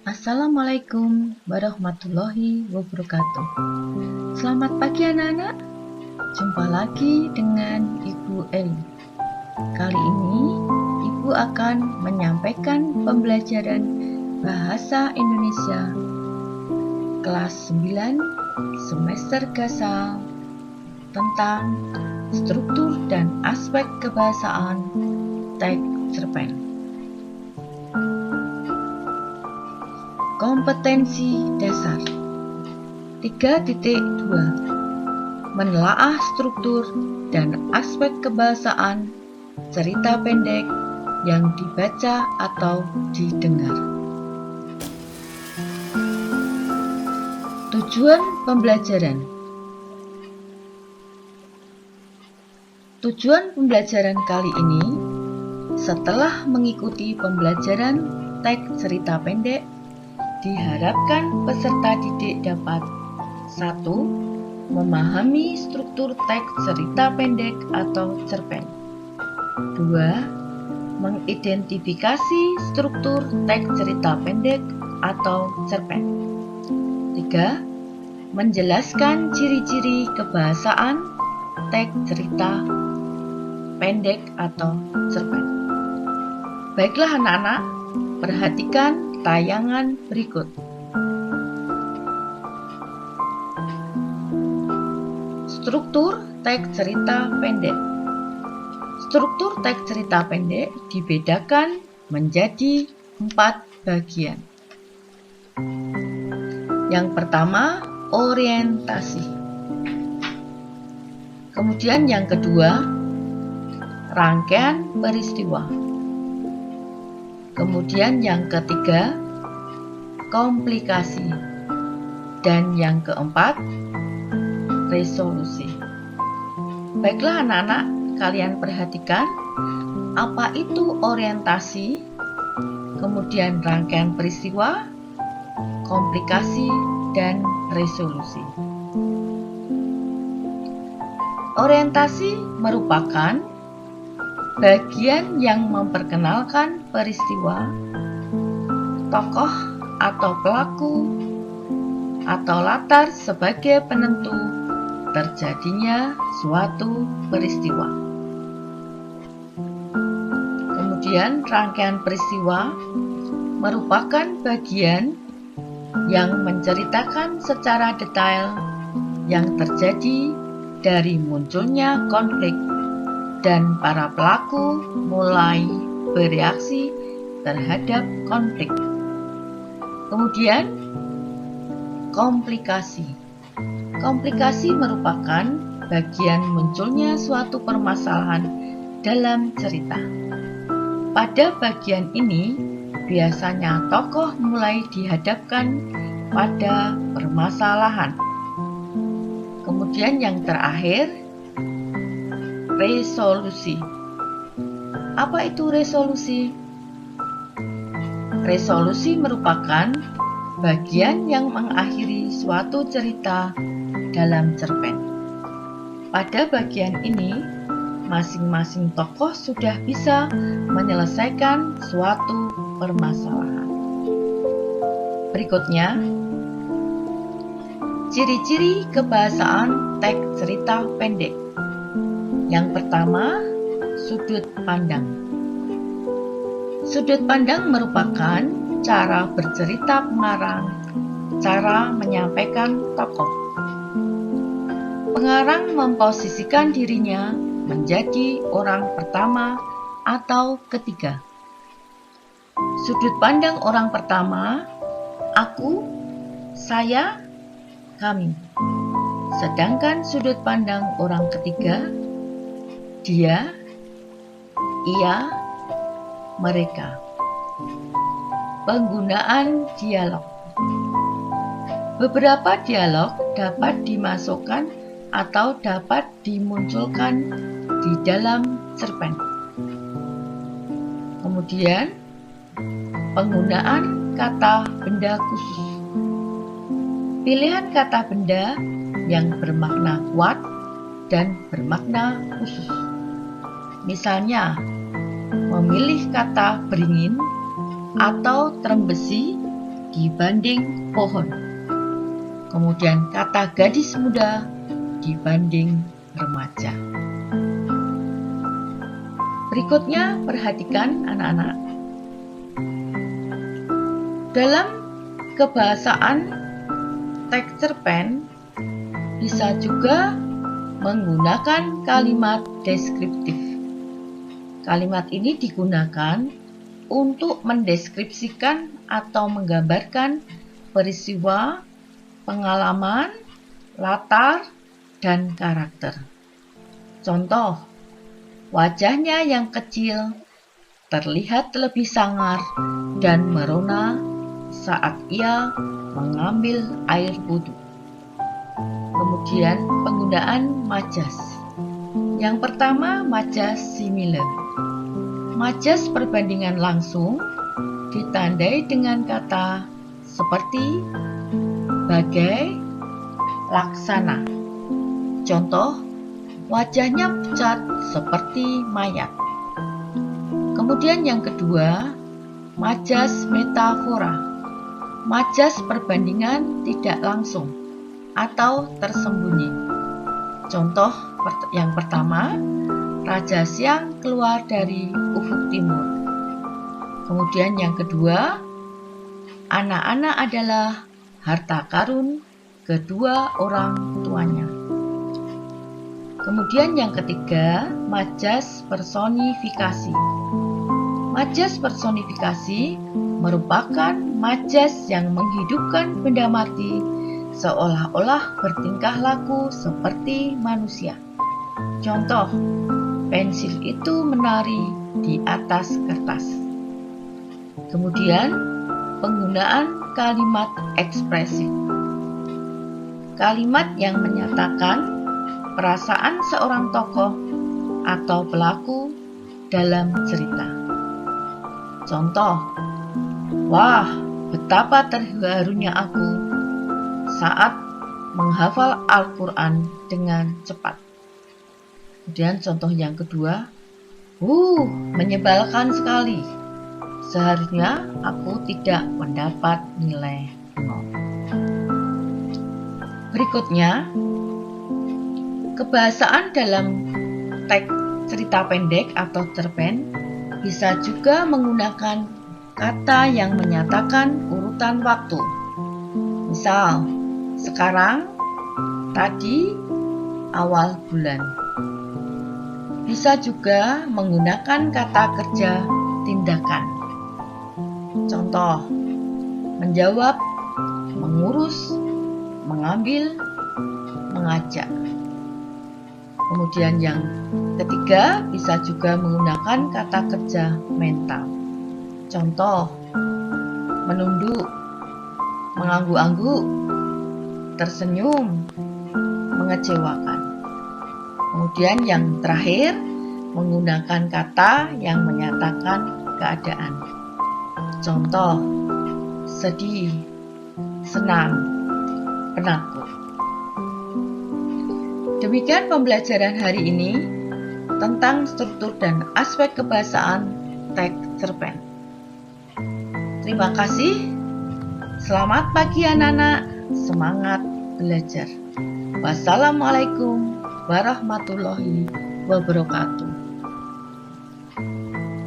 Assalamualaikum warahmatullahi wabarakatuh. Selamat pagi anak-anak. Jumpa lagi dengan Ibu Eli. Kali ini Ibu akan menyampaikan pembelajaran Bahasa Indonesia kelas 9 semester Gasal tentang struktur dan aspek kebahasaan teks cerpen. Kompetensi dasar 3.2 Menelaah struktur dan aspek kebahasaan cerita pendek yang dibaca atau didengar. Tujuan pembelajaran. Tujuan pembelajaran kali ini, setelah mengikuti pembelajaran teks cerita pendek, diharapkan peserta didik dapat 1. Memahami struktur teks cerita pendek atau cerpen. 2. Mengidentifikasi struktur teks cerita pendek atau cerpen. 3. Menjelaskan ciri-ciri kebahasaan teks cerita pendek atau cerpen. Baiklah anak-anak, perhatikan tayangan berikut. Struktur teks cerita pendek. Struktur teks cerita pendek dibedakan menjadi 4 bagian. Yang pertama, orientasi. Kemudian yang kedua, rangkaian peristiwa. Kemudian yang ketiga, komplikasi. Dan yang keempat, resolusi. Baiklah anak-anak, kalian perhatikan apa itu orientasi, kemudian rangkaian peristiwa, komplikasi, dan resolusi. Orientasi merupakan bagian yang memperkenalkan peristiwa, tokoh atau pelaku, atau latar sebagai penentu terjadinya suatu peristiwa. Kemudian rangkaian peristiwa merupakan bagian yang menceritakan secara detail yang terjadi dari munculnya konflik dan para pelaku mulai bereaksi terhadap konflik. Kemudian, komplikasi. Komplikasi merupakan bagian munculnya suatu permasalahan dalam cerita. Pada bagian ini, biasanya tokoh mulai dihadapkan pada permasalahan. Kemudian yang terakhir, resolusi. Apa itu resolusi? Resolusi merupakan bagian yang mengakhiri suatu cerita dalam cerpen. Pada bagian ini, masing-masing tokoh sudah bisa menyelesaikan suatu permasalahan. Berikutnya, ciri-ciri kebahasaan teks cerita pendek. Yang pertama, sudut pandang. Sudut pandang merupakan cara bercerita pengarang, cara menyampaikan tokoh. Pengarang memposisikan dirinya menjadi orang pertama atau ketiga. Sudut pandang orang pertama, aku, saya, kami. Sedangkan sudut pandang orang ketiga, dia, ia, mereka. Penggunaan dialog. Beberapa dialog dapat dimasukkan atau dapat dimunculkan di dalam cerpen. Kemudian, penggunaan kata benda khusus. Pilihan kata benda yang bermakna kuat dan bermakna khusus. Misalnya, memilih kata beringin atau terembesi dibanding pohon. Kemudian kata gadis muda dibanding remaja. Berikutnya perhatikan anak-anak. Dalam kebahasaan teks cerpen bisa juga menggunakan kalimat deskriptif. Kalimat ini digunakan untuk mendeskripsikan atau menggambarkan peristiwa, pengalaman, latar, dan karakter. Contoh, wajahnya yang kecil terlihat lebih sangar dan merona saat ia mengambil air wudhu. Kemudian penggunaan majas. Yang pertama, majas simile. Majas perbandingan langsung ditandai dengan kata seperti, bagai, laksana. Contoh, wajahnya pucat seperti mayat. Kemudian yang kedua, majas metafora. Majas perbandingan tidak langsung atau tersembunyi. Contoh yang pertama, Raja Siang keluar dari ufuk timur. Kemudian yang kedua, anak-anak adalah harta karun kedua orang tuanya. Kemudian yang ketiga, majas personifikasi. Majas personifikasi merupakan majas yang menghidupkan benda mati seolah-olah bertingkah laku seperti manusia. Contoh, pensil itu menari di atas kertas. Kemudian, penggunaan kalimat ekspresif. Kalimat yang menyatakan perasaan seorang tokoh atau pelaku dalam cerita. Contoh, wah, betapa terharunya aku saat menghafal Al-Quran dengan cepat. Kemudian contoh yang kedua, menyebalkan sekali. Seharusnya aku tidak mendapat nilai 0. Berikutnya, kebahasaan dalam teks cerita pendek atau cerpen bisa juga menggunakan kata yang menyatakan urutan waktu. Misal, sekarang, tadi, awal bulan. Bisa juga menggunakan kata kerja tindakan. Contoh, menjawab, mengurus, mengambil, mengajak. Kemudian yang ketiga bisa juga menggunakan kata kerja mental. Contoh, menunduk, mengangguk-angguk, tersenyum, mengecewakan. Kemudian yang terakhir, menggunakan kata yang menyatakan keadaan. Contoh, sedih, senang, penakut. Demikian pembelajaran hari ini tentang struktur dan aspek kebahasaan teks cerpen. Terima kasih. Selamat pagi anak-anak, semangat belajar. Wassalamualaikum warahmatullahi wabarakatuh.